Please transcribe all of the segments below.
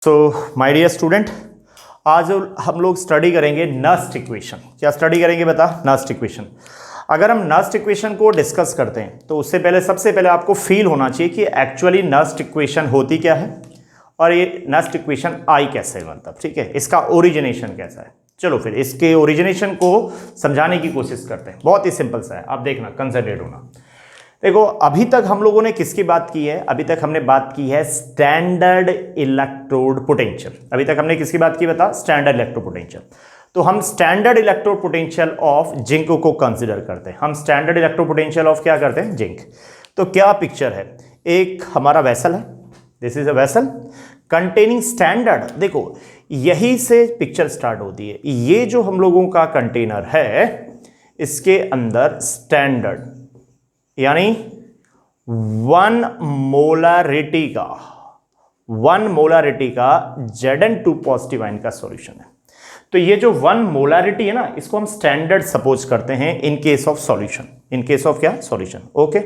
So my dear student, आज हम लोग स्टडी करेंगे नस्ट इक्वेशन। क्या स्टडी करेंगे बता? Nernst equation. अगर हम नस्ट इक्वेशन को डिस्कस करते हैं तो उससे पहले सबसे पहले आपको फील होना चाहिए कि एक्चुअली नस्ट इक्वेशन होती क्या है और ये नस्ट इक्वेशन आई कैसे है, मतलब ठीक है, इसका ओरिजिनेशन कैसा है। चलो फिर इसके ओरिजिनेशन को समझाने की कोशिश करते हैं। बहुत ही सिंपल सा है, आप देखना, कंसंट्रेट होना। देखो, अभी तक हम लोगों ने किसकी बात की है? अभी तक हमने बात की है स्टैंडर्ड इलेक्ट्रोड पोटेंशियल। अभी तक हमने किसकी बात की बता? Standard electrode potential. तो हम standard electrode potential of zinc को कंसीडर करते हैं। हम स्टैंडर्ड इलेक्ट्रोड पोटेंशियल ऑफ क्या करते हैं? जिंक। तो क्या पिक्चर है? एक हमारा वेसल है, this is a vessel containing standard. देखो, यही से पिक्चर स्टार्ट होती है। ये जो हम लोगों का कंटेनर है, इसके अंदर स्टैंडर्ड यानी वन मोलारिटी का Zn2 पॉजिटिव आयन का सॉल्यूशन है। तो ये जो वन मोलारिटी है ना, इसको हम स्टैंडर्ड सपोज करते हैं in case of solution. In case of क्या? सॉल्यूशन। ओके।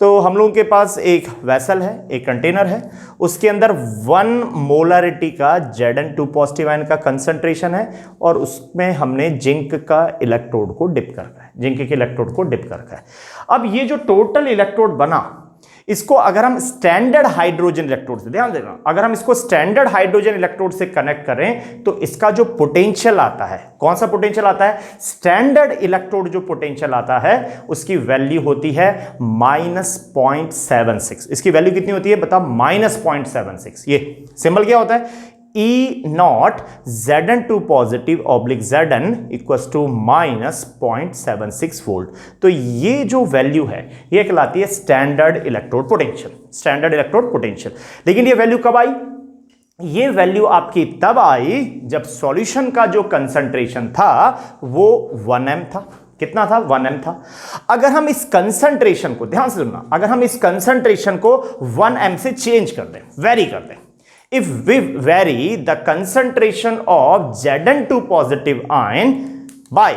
तो हम लोगों के पास एक वेसल है, एक कंटेनर है, उसके अंदर वन मोलारिटी का Zn2 पॉजिटिव आयन का कंसंट्रेशन है और उसमें हमने जिंक का इलेक्ट्रोड को डिप कर रखा है, जिंक के इलेक्ट्रोड को डिप कर रखा है। अब ये जो टोटल इलेक्ट्रोड बना, इसको अगर हम स्टैंडर्ड हाइड्रोजन इलेक्ट्रोड से, ध्यान देना, अगर हम इसको स्टैंडर्ड हाइड्रोजन इलेक्ट्रोड से कनेक्ट करें तो इसका जो पोटेंशियल आता है, कौन सा पोटेंशियल आता है? स्टैंडर्ड इलेक्ट्रोड जो पोटेंशियल आता है उसकी वैल्यू होती है -0.76। इसकी वैल्यू कितनी होती है बता? -0.76। ये सिंबल क्या होता है? E0 Zn2 positive oblique Zn equals to -0.76 volt. तो ये जो वैल्यू है ये कहलाती है standard electrode potential. Standard electrode potential. लेकिन ये वैल्यू कब आई? ये वैल्यू आपकी तब आई जब सॉल्यूशन का जो कंसंट्रेशन था वो 1m था। कितना था? 1m था। अगर हम इस कंसंट्रेशन को, ध्यान से सुनना, अगर हम इस कंसंट्रेशन को 1m से चेंज कर दें, वेरी कर दें, if we vary the concentration of Zn2 positive ion by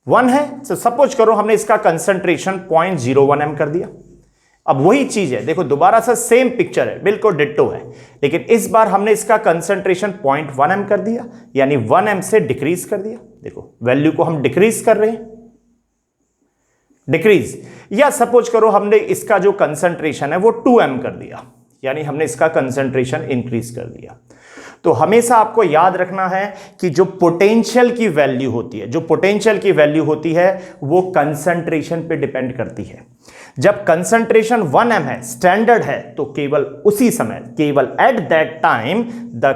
1 है, तो सपोज करो हमने इसका कंसंट्रेशन 0.01 m कर दिया। अब वही चीज है, देखो दोबारा से सेम पिक्चर है, बिल्कुल डिट्टो है, लेकिन इस बार हमने इसका कंसंट्रेशन 0.1 m कर दिया, यानी 1 m से डिक्रीज कर दिया। देखो वैल्यू को हम डिक्रीज कर रहे हैं, डिक्रीज। या सपोज करो हमने इसका जो कंसंट्रेशन है वो 2 m कर दिया, यानी हमने इसका कंसंट्रेशन इंक्रीज कर दिया। तो हमेशा आपको याद रखना है कि जो पोटेंशियल की वैल्यू होती है, जो पोटेंशियल की वैल्यू होती है वो कंसंट्रेशन पे डिपेंड करती है। जब कंसंट्रेशन 1m है, स्टैंडर्ड है, तो केवल उसी समय, केवल at that time the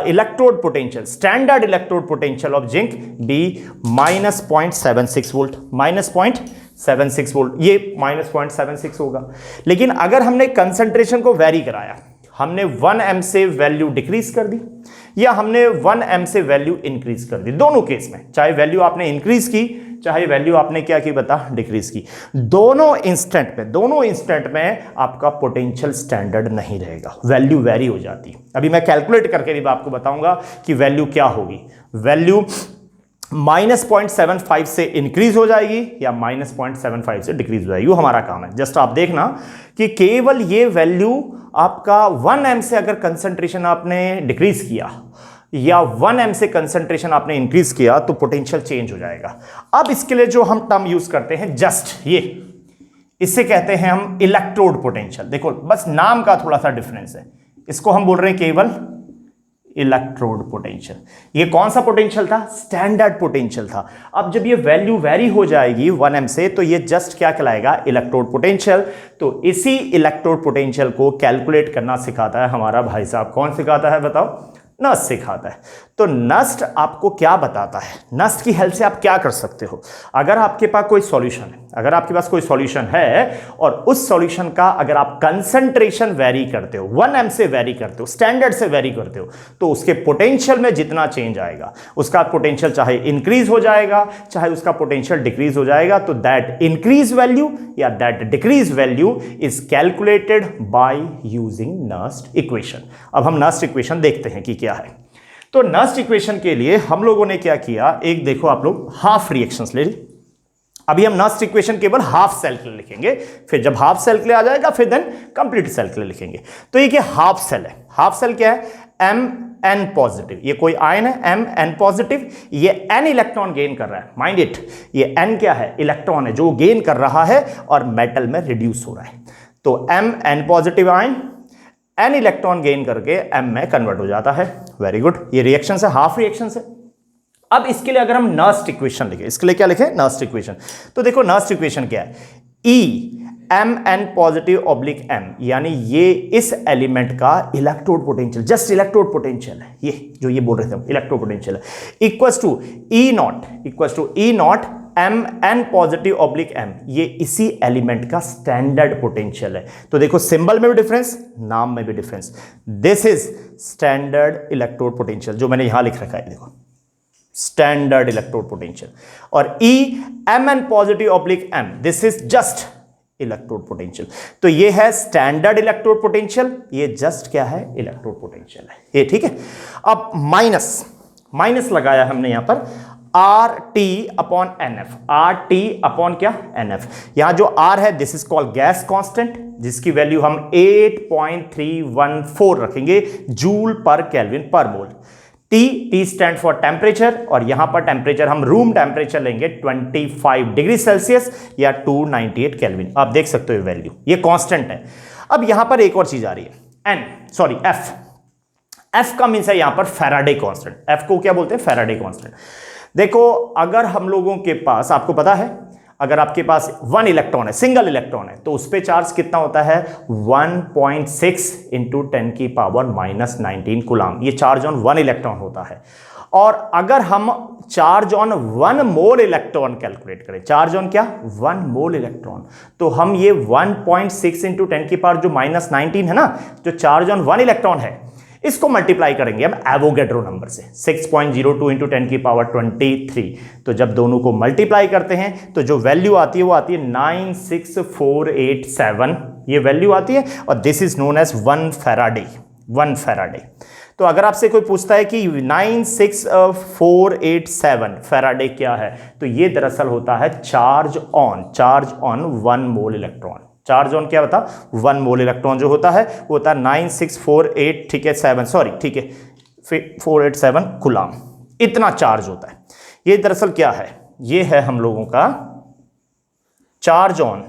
electrode potential, standard electrode potential of zinc be -0.76 volt, -0.76 volt, ये -0.76 होगा। लेकिन अगर हमने कंसंट्रेशन को वेरी कराया, हमने 1m से वैल्यू डिक्रीज कर दी या हमने 1m से वैल्यू इंक्रीज कर दी, दोनों केस में, चाहे वैल्यू आपने इंक्रीज की चाहे वैल्यू आपने क्या की बता? डिक्रीज की, दोनों इंस्टेंट में आपका पोटेंशियल स्टैंडर्ड नहीं रहेगा, वैल्यू वेरी हो जाती है। अभी मैं कैलकुलेट करके भी आपको बताऊंगा कि वैल्यू क्या होगी। वैल्यू -0.75 से इंक्रीज हो जाएगी या -0.75 से डिक्रीज हो जाएगी, वो हमारा काम है। जस्ट आप देखना कि केवल ये वैल्यू आपका 1m से अगर कंसंट्रेशन आपने डिक्रीज किया या 1m से कंसंट्रेशन आपने इंक्रीज किया तो पोटेंशियल चेंज हो जाएगा। अब इसके लिए जो हम टर्म यूज करते हैं, जस्ट ये, इससे कहते हैं हम इलेक्ट्रोड पोटेंशियल। देखो बस नाम का थोड़ा सा डिफरेंस है, इसको हम बोल रहे हैं केवल इलेक्ट्रोड पोटेंशियल। ये कौन सा पोटेंशियल था? स्टैंडर्ड पोटेंशियल था। अब जब ये वैल्यू वेरी हो जाएगी 1m से, तो ये जस्ट क्या कहलाएगा? Electrode potential. तो इसी इलेक्ट्रोड पोटेंशियल को कैलकुलेट करना सिखाता है हमारा भाई साहब। कौन सिखाता है बताओ? नस्ट सिखाता है। तो नस्ट आपको क्या बताता है? नस्ट की हेल्प से आप क्या कर सकते हो? अगर आपके पास कोई सॉल्यूशन है, अगर आपके पास कोई सॉल्यूशन है और उस सॉल्यूशन का अगर आप कंसंट्रेशन वेरी करते हो, 1m से वेरी करते हो, स्टैंडर्ड से वेरी करते हो, तो उसके पोटेंशियल में जितना चेंज आएगा, उसका पोटेंशियल चाहे इंक्रीज हो जाएगा चाहे उसका पोटेंशियल डिक्रीज हो जाएगा। तो दैट इंक्रीज वैल्यू या that decrease value is calculated by using Nernst equation. अब हम नस्ट इक्वेशन देखते हैं कि क्या है। तो नस्ट इक्वेशन के लिए हम लोगों ने क्या किया, एक देखो आप लोग हाफ रिएक्शंस ले ली। अभी हम नर्स्ट इक्वेशन केवल हाफ सेल के लिए लिखेंगे, फिर जब हाफ सेल के लिए आ जाएगा फिर देन कंप्लीट सेल के लिए लिखेंगे। तो ये क्या हाफ सेल है, हाफ सेल क्या है, एम एन पॉजिटिव, ये कोई आयन है एम एन पॉजिटिव, ये एन इलेक्ट्रॉन गेन कर रहा है, माइंड इट, ये एन क्या है, इलेक्ट्रॉन है जो गेन कर रहा है और मेटल में रिड्यूस हो रहा है। तो M N positive ion n electron gain करके एम में कन्वर्ट हो जाता है। वेरी गुड, ये रिएक्शन है, हाफ रिएक्शन है। अब इसके लिए अगर हम नर्स्ट इक्वेशन लिखें, इसके लिए क्या लिखें, नर्स्ट इक्वेशन, तो देखो नर्स्ट इक्वेशन क्या है, E M N positive oblique M, यानी ये इस एलिमेंट का electrode potential, just electrode potential है, ये जो ये बोल रहे थे हम इलेक्ट्रोड पोटेंशियल है, equals to E naught M N positive oblique M, ये इसी एलिमेंट का स्टैंडर्ड पोटेंशियल है। तो देखो सिंबल में भी डिफरेंस, नाम में भी difference, this is standard electrode potential, जो मैंने यहां लिख रखा है देखो, स्टैंडर्ड इलेक्ट्रोड पोटेंशियल, और E M N positive oblique M, this is just electrode potential. तो ये है स्टैंडर्ड इलेक्ट्रोड पोटेंशियल, ये जस्ट क्या है, इलेक्ट्रोड पोटेंशियल है ये, ठीक है। अब माइनस लगाया हमने यहां पर R T upon n F, R T upon क्या, एन एफ, यहां जो आर है this is called gas constant, जिसकी वैल्यू हम 8.314 रखेंगे joule per kelvin per mole. T stand for temperature, और यहां पर टेम्परेचर हम रूम टेम्परेचर लेंगे 25 डिग्री सेल्सियस या 298 केल्विन, आप देख सकते हो वैल्यू, ये कांस्टेंट है। अब यहां पर एक और चीज आ रही है, एफ का मीन्स है यहां पर फैराडे कांस्टेंट, एफ को क्या बोलते हैं, फैराडे कांस्टेंट। देखो अगर हम लोगों के पास, आपको पता है अगर आपके पास 1 इलेक्ट्रॉन है, सिंगल इलेक्ट्रॉन है, तो उस पे चार्ज कितना होता है, 1.6 इंटू 10 की पावर -19 कूलम, ये चार्ज ऑन 1 इलेक्ट्रॉन होता है। और अगर हम charge on 1 mole electron calculate करें, चार्ज ऑन क्या, 1 मोल इलेक्ट्रॉन, तो हम ये 1.6 इंटू 10 की पावर जो -19 है ना, जो चार्ज ऑन 1 इलेक्ट्रॉन है, इसको मल्टीप्लाई करेंगे हम एवोगैड्रो नंबर से, 6.02 इंटू 10 की पावर 23। तो जब दोनों को मल्टीप्लाई करते हैं तो जो वैल्यू आती है वो आती है 96487, ये वैल्यू आती है, और this is known as 1 Faraday. तो अगर आपसे कोई पूछता है कि 96487 फैराडे क्या है, तो ये दरअसल होता है charge on 1 mole electron. Charge on क्या होता, 1 मोल इलेक्ट्रॉन जो होता है वो होता है 9648, ठीक है 7, सॉरी ठीक है 487 कूलम, इतना चार्ज होता है। ये दरअसल क्या है, ये है हम लोगों का चार्ज ऑन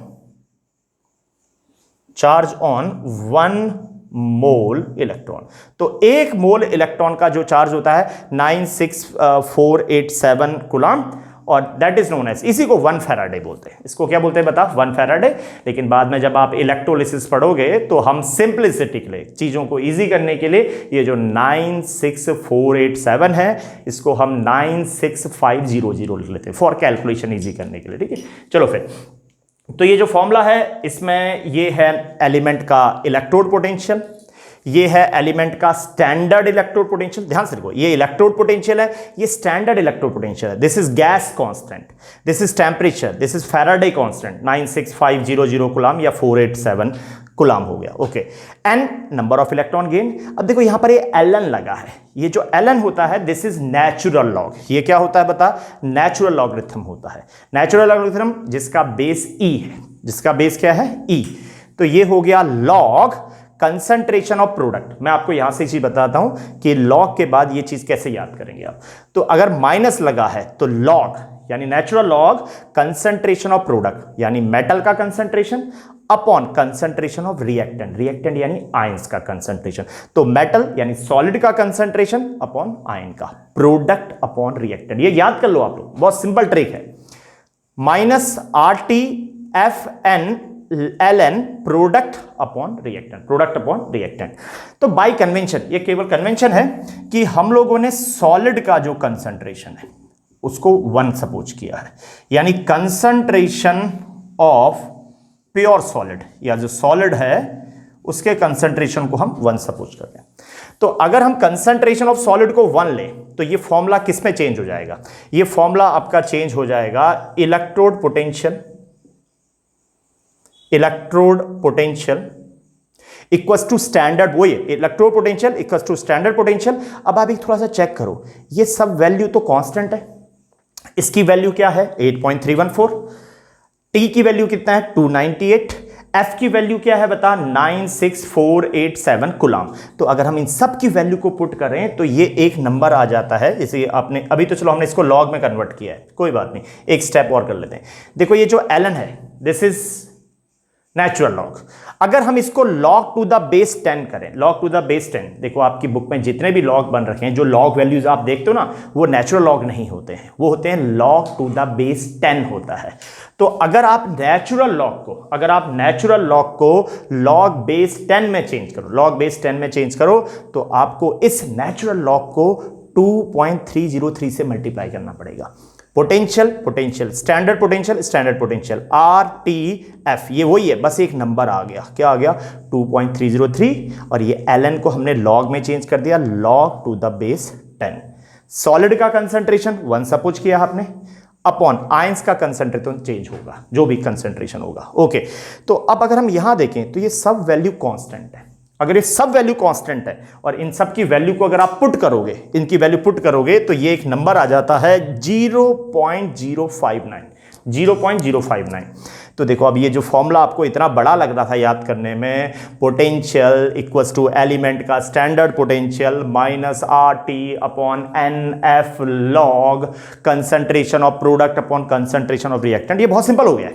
1 मोल इलेक्ट्रॉन। तो 1 मोल इलेक्ट्रॉन का जो चार्ज होता है 96487 कूलम, और दैट इज नोन एज, इसी को 1 फैराडे बोलते हैं। इसको क्या बोलते हैं बता, 1 फैराडे। लेकिन बाद में जब आप इलेक्ट्रोलिसिस पढ़ोगे तो हम सिंपलिसिटी के लिए, चीजों को इजी करने के लिए, ये जो 96487 है इसको हम 96500 लिख लेते हैं फॉर कैलकुलेशन इजी करने के लिए, ठीक है। चलो फिर, तो ये जो फॉर्मूला है इसमें ये है एलिमेंट का इलेक्ट्रोड पोटेंशियल, ये है एलिमेंट का स्टैंडर्ड इलेक्ट्रोड पोटेंशियल, ध्यान से देखो, ये इलेक्ट्रोड पोटेंशियल है, ये स्टैंडर्ड इलेक्ट्रोड पोटेंशियल है, this is gas constant, this is temperature, this is Faraday constant 96500 coulomb या 487 कूलम हो गया, okay. N number of electron gain. अब देखो यहां पर ये एलन लगा है, ये जो एलन होता है दिस इज नेचुरल लॉग, ये क्या होता है बता, नेचुरल लॉगरिथम होता है, नेचुरल लॉगरिथम जिसका बेस ई है, जिसका बेस क्या है, ई। तो ये हो गया लॉग कंसंट्रेशन ऑफ प्रोडक्ट। मैं आपको यहां से चीज बताता हूं कि लॉग के बाद ये चीज कैसे याद करेंगे आप। तो अगर माइनस लगा है तो लॉग यानी natural log concentration of product यानी मेटल का concentration upon concentration of reactant, reactant यानी आयंस का कंसंट्रेशन। तो मेटल यानी सॉलिड का कंसंट्रेशन अपॉन आयन का, प्रोडक्ट अपॉन रिएक्टेंट, ये याद कर लो आप लोग, बहुत सिंपल ट्रिक है। Minus RTFN ln product upon reactant, product upon reactant. तो बाय कन्वेंशन, ये केवल कन्वेंशन है कि हम लोगों ने सॉलिड का जो कंसंट्रेशन है उसको 1 सपोज किया है, यानी कंसंट्रेशन ऑफ प्योर सॉलिड या जो सॉलिड है उसके कंसंट्रेशन को हम 1 सपोज करते हैं। तो अगर हम कंसंट्रेशन ऑफ सॉलिड को 1 लें तो ये फॉर्मूला किस में चेंज हो जाएगा, ये फॉर्मूला आपका चेंज हो जाएगा electrode potential equals to standard, वो ये electrode potential equals to standard potential. अब आप एक थोड़ा सा चेक करो, ये सब वैल्यू तो कांस्टेंट है, इसकी वैल्यू क्या है 8.314, टी की वैल्यू कितना है 298, एफ की वैल्यू क्या है बता 96487 कूलम। तो अगर हम इन सब की वैल्यू को पुट करें तो ये एक नंबर आ जाता है। जैसे आपने अभी तो चलो हमने इसको लॉग में कन्वर्ट किया है, कोई बात नहीं, एक स्टेप और कर लेते हैं। देखो ये जो ln है दिस इज नेचुरल लॉग। अगर हम इसको log टू द बेस 10 करें, log टू द बेस 10, देखो आपकी बुक में जितने भी लॉग बन रखे हैं, जो लॉग वैल्यूज आप देखते हो ना, वो नेचुरल लॉग नहीं होते हैं, वो होते हैं log टू द बेस 10 होता है। तो अगर आप नेचुरल लॉग को log बेस 10 में चेंज करो, log बेस 10 में चेंज करो, तो आपको इस नेचुरल लॉग को 2.303 से मल्टीप्लाई करना पड़ेगा। पोटेंशियल, स्टैंडर्ड पोटेंशियल RTF, ये वही है, बस एक नंबर आ गया, क्या आ गया 2.303, और ये ln को हमने log में चेंज कर दिया, log to the base 10। Solid का कंसंट्रेशन 1 सपोज किया आपने, अपॉन आयंस का कंसंट्रेशन चेंज होगा, जो भी कंसंट्रेशन होगा। ओके, तो अब अगर हम यहां देखें तो ये सब वैल्यू कांस्टेंट है। अगर ये सब वैल्यू कांस्टेंट है और इन सब की वैल्यू को अगर आप पुट करोगे, इनकी वैल्यू पुट करोगे, तो ये एक नंबर आ जाता है 0.059। तो देखो अब ये जो फॉर्मूला आपको इतना बड़ा लग रहा था याद करने में, पोटेंशियल इक्वल्स टू एलिमेंट का standard potential minus RT upon NF log concentration of product upon concentration of reactant, ये बहुत सिंपल हो गया है।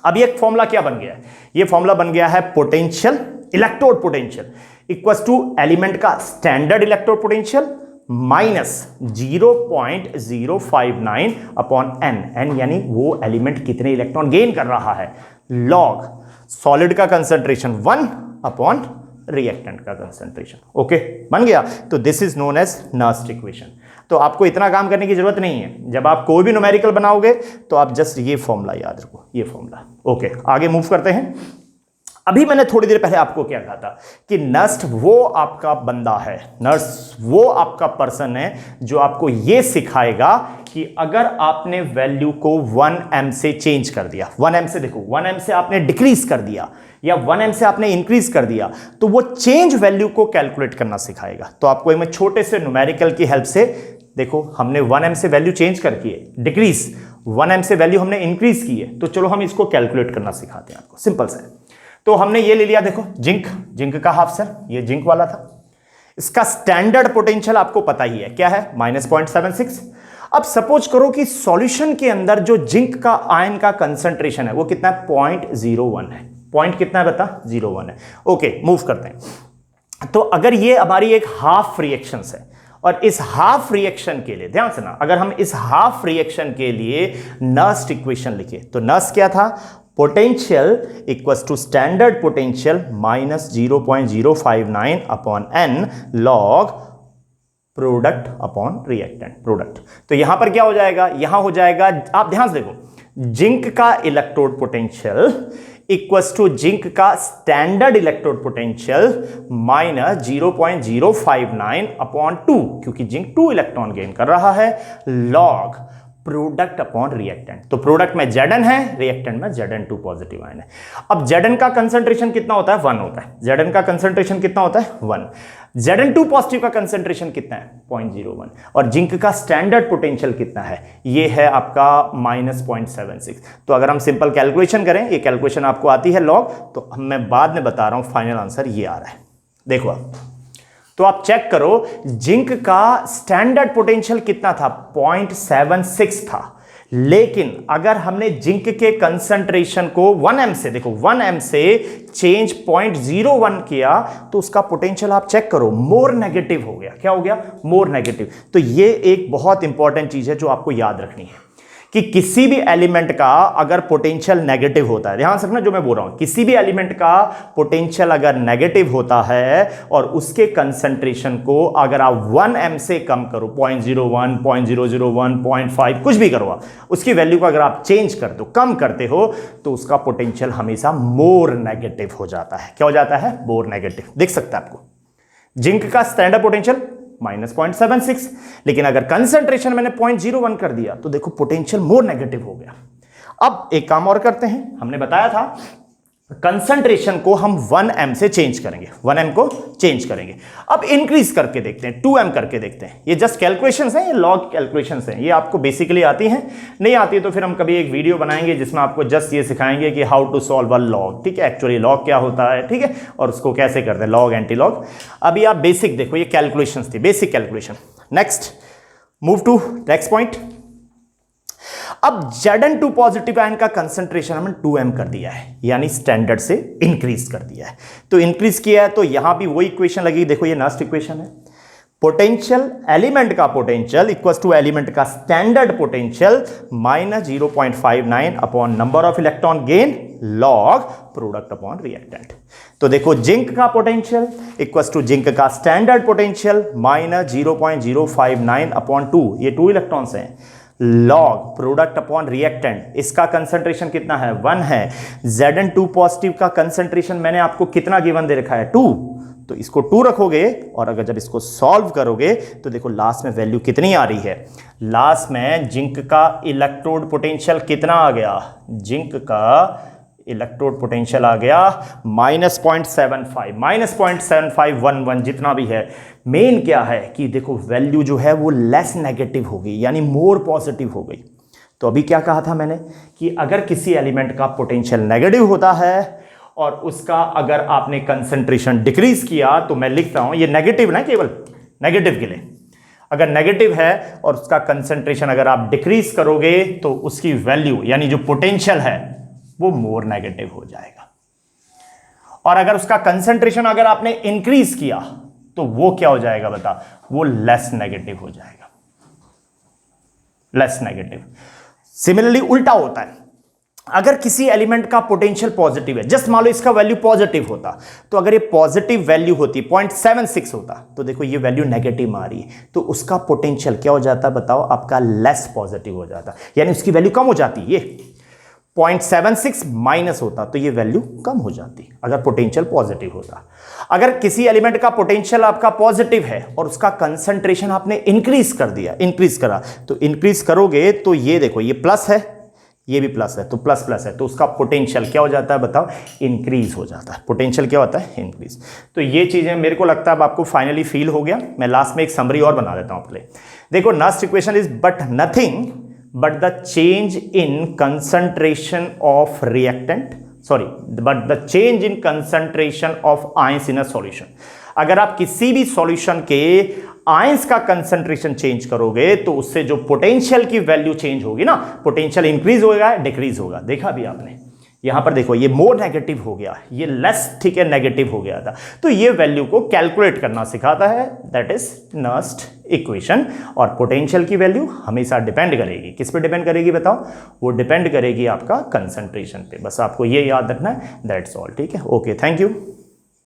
अब ये फॉर्मूला क्या बन गया है? ये फॉर्मूला बन गया है potential, electrode potential equals to element का standard electrode potential minus 0.059 upon n यानी वो एलिमेंट कितने इलेक्ट्रॉन गेन कर रहा है, लॉग सॉलिड का कंसंट्रेशन 1 अपॉन रिएक्टेंट का कंसंट्रेशन। ओके, बन गया। तो this is known as Nernst equation. तो आपको इतना काम करने की जरूरत नहीं है, जब आप कोई भी न्यूमेरिकल बनाओगे तो आप जस्ट ये फॉर्मूला याद रखो, ये फॉर्मूला। ओके, आगे मूव करते हैं। अभी मैंने थोड़ी देर पहले आपको क्या कहा था कि नर्स्ट वो आपका बंदा है, नर्स वो आपका पर्सन है जो आपको ये सिखाएगा कि अगर आपने वैल्यू को 1m से चेंज कर दिया, 1m से, देखो 1m से आपने डिक्रीज कर दिया या 1m से आपने इंक्रीज कर दिया, तो वो चेंज वैल्यू को कैलकुलेट करना सिखाएगा। तो आपको एक मैं छोटे से न्यूमेरिकल की हेल्प से, देखो हमने 1m से वैल्यू चेंज करके डिक्रीज, 1m से वैल्यू हमने इंक्रीज की है, तो चलो हम इसको कैलकुलेट करना सिखाते हैं आपको, सिंपल से। तो हमने ये ले लिया, देखो जिंक का हाफ सेल, ये जिंक वाला था, इसका स्टैंडर्ड पोटेंशियल आपको पता ही है, क्या है -0.76। अब सपोज करो कि सॉल्यूशन के अंदर जो जिंक का आयन का कंसंट्रेशन है वो कितना है, 0.01 है। पॉइंट कितना है बता, 0.1 है। ओके, मूव करते हैं। तो अगर ये हमारी एक हाफ रिएक्शन है और इस हाफ रिएक्शन के लिए ध्यान से ना, अगर हम इस हाफ रिएक्शन के लिए नर्स्ट इक्वेशन लिखे तो नर्स्ट क्या था, potential equals to standard potential minus 0.059 upon n log product upon reactant product. तो यहां पर क्या हो जाएगा, यहां हो जाएगा, आप ध्यान से देखो, जिंक का electrode potential equals to zinc का standard electrode potential minus 0.059 upon 2, क्योंकि जिंक 2 इलेक्ट्रॉन गेन कर रहा है, लॉग प्रोडक्ट अपॉन रिएक्टेंट। तो प्रोडक्ट में Zn है, रिएक्टेंट में Zn2 पॉजिटिव आयन है। अब Zn का कंसंट्रेशन कितना होता है, 1 होता है। Zn का कंसंट्रेशन कितना होता है, 1। Zn2 पॉजिटिव का कंसंट्रेशन कितना है, 0.01। और जिंक का स्टैंडर्ड पोटेंशियल कितना है, ये है आपका -0.76। तो अगर हम सिंपल कैलकुलेशन करें, ये कैलकुलेशन आपको आती है लॉग, तो मैं बाद में बता रहा हूं, फाइनल आंसर ये आ रहा है। देखो आप, तो आप चेक करो, जिंक का स्टैंडर्ड पोटेंशियल कितना था, 0.76 था। लेकिन अगर हमने जिंक के कंसंट्रेशन को 1m से, देखो 1m से चेंज 0.01 किया, तो उसका पोटेंशियल आप चेक करो, मोर नेगेटिव हो गया। क्या हो गया, मोर नेगेटिव। तो ये एक बहुत इंपॉर्टेंट चीज है जो आपको याद रखनी है कि किसी भी एलिमेंट का अगर पोटेंशियल नेगेटिव होता है, ध्यान से रखना जो मैं बोल रहा हूं, किसी भी एलिमेंट का पोटेंशियल अगर नेगेटिव होता है और उसके कंसंट्रेशन को अगर आप 1m से कम करो, 0.01, 0.001, 0.5, कुछ भी करो आप, उसकी वैल्यू को अगर आप चेंज कर दो, कम करते हो, तो उसका पोटेंशियल हमेशा मोर नेगेटिव हो जाता है। क्या हो जाता है, मोर नेगेटिव। देख सकते हैं आपको, जिंक का स्टैंडर्ड पोटेंशियल -0.76, लेकिन अगर कंसंट्रेशन मैंने 0.01 कर दिया तो देखो पोटेंशियल मोर नेगेटिव हो गया। अब एक काम और करते हैं, हमने बताया था कंसंट्रेशन को हम 1m से चेंज करेंगे, 1m को चेंज करेंगे। अब इंक्रीज करके देखते हैं, 2m करके देखते हैं। ये जस्ट कैलकुलेशंस हैं, ये लॉग कैलकुलेशंस हैं, ये आपको बेसिकली आती हैं। नहीं आती तो फिर हम कभी एक वीडियो बनाएंगे जिसमें आपको जस्ट ये सिखाएंगे कि how to solve a log, ठीक है, एक्चुअली लॉग क्या होता है, ठीक है, और उसको कैसे करते हैं, लॉग एंटी लॉग। अभी आप बेसिक देखो, ये कैलकुलेशंस थी, basic calculation. Next, move to next point. अब Zn2 पॉजिटिव आयन का कंसंट्रेशन हमने 2m कर दिया है, यानी स्टैंडर्ड से इंक्रीज कर दिया है। तो इंक्रीज किया है तो यहां भी वही इक्वेशन लगेगी। देखो ये नेक्स्ट इक्वेशन है, पोटेंशियल एलिमेंट का पोटेंशियल इक्वल्स टू एलिमेंट का standard potential minus 0.59 upon number of electron gain log product upon reactant. तो देखो जिंक का पोटेंशियल इक्वल्स टू जिंक का स्टैंडर्ड पोटेंशियल माइनस 0.059 अपॉन 2, ये 2 इलेक्ट्रॉन्स हैं, लॉग प्रोडक्ट अपॉन रिएक्टेंट। इसका concentration कितना है, 1 है। Zn2 पॉजिटिव का कंसंट्रेशन मैंने आपको कितना गिवन दे रखा है, 2। तो इसको 2 रखोगे और अगर जब इसको सॉल्व करोगे तो देखो लास्ट में वैल्यू कितनी आ रही है। लास्ट में जिंक का इलेक्ट्रोड पोटेंशियल कितना आ गया, जिंक का इलेक्ट्रोड पोटेंशियल आ गया -0.75 जितना भी है। मेन क्या है कि देखो वैल्यू जो है वो लेस नेगेटिव हो गई, यानी मोर पॉजिटिव हो गई। तो अभी क्या कहा था मैंने कि अगर किसी एलिमेंट का पोटेंशियल नेगेटिव होता है और उसका अगर आपने कंसंट्रेशन डिक्रीज किया, तो मैं लिख रहा हूं ये नेगेटिव ना, केवल नेगेटिव के लिए, अगर नेगेटिव है और उसका कंसंट्रेशन अगर आप डिक्रीज करोगे तो उसकी वैल्यू यानी जो पोटेंशियल है वो मोर नेगेटिव हो जाएगा। और अगर उसका कंसंट्रेशन अगर आपने इंक्रीज किया तो वो क्या हो जाएगा बता, वो लेस नेगेटिव हो जाएगा, लेस नेगेटिव। सिमिलरली उल्टा होता है, अगर किसी एलिमेंट का पोटेंशियल पॉजिटिव है, जस्ट मान लो इसका वैल्यू पॉजिटिव होता, तो अगर ये पॉजिटिव वैल्यू होती 0.76 होता, तो देखो ये वैल्यू नेगेटिव आ रही है, तो उसका पोटेंशियल क्या हो जाता बताओ, आपका लेस पॉजिटिव हो जाता, यानी उसकी वैल्यू कम हो जाती। ये 0.76 माइनस होता तो ये वैल्यू कम हो जाती अगर पोटेंशियल पॉजिटिव होता। अगर किसी एलिमेंट का पोटेंशियल आपका पॉजिटिव है और उसका कंसंट्रेशन आपने इंक्रीज कर दिया, इंक्रीज करा, तो इंक्रीज करोगे तो ये देखो ये प्लस है, ये भी प्लस है, तो प्लस प्लस है, तो उसका पोटेंशियल क्या हो जाता है बताओ, इंक्रीज हो जाता है। पोटेंशियल क्या होता है, इंक्रीज। तो ये चीजें मेरे को लगता है अब आपको फाइनली फील हो गया। मैं लास्ट में एक समरी और बना देता हूं आपके लिए। देखो next equation is but nothing but the change in concentration of reactant, but the change in concentration of ions in a solution। अगर आप किसी भी सॉल्यूशन के आयंस का कंसंट्रेशन चेंज करोगे तो उससे जो पोटेंशियल की वैल्यू चेंज होगी ना, पोटेंशियल इंक्रीज होगा डिक्रीज होगा। देखा भी आपने यहां पर, देखो ये मोर नेगेटिव हो गया, ये लेस, ठीक है, नेगेटिव हो गया था। तो ये वैल्यू को कैलकुलेट करना सिखाता है, दैट इज नेक्स्ट इक्वेशन। और पोटेंशियल की वैल्यू हमेशा डिपेंड करेगी, किस पे डिपेंड करेगी बताओ, वो डिपेंड करेगी आपका कंसंट्रेशन पे। बस आपको ये याद रखना है, दैट्स ऑल, ठीक है। Okay, thank you.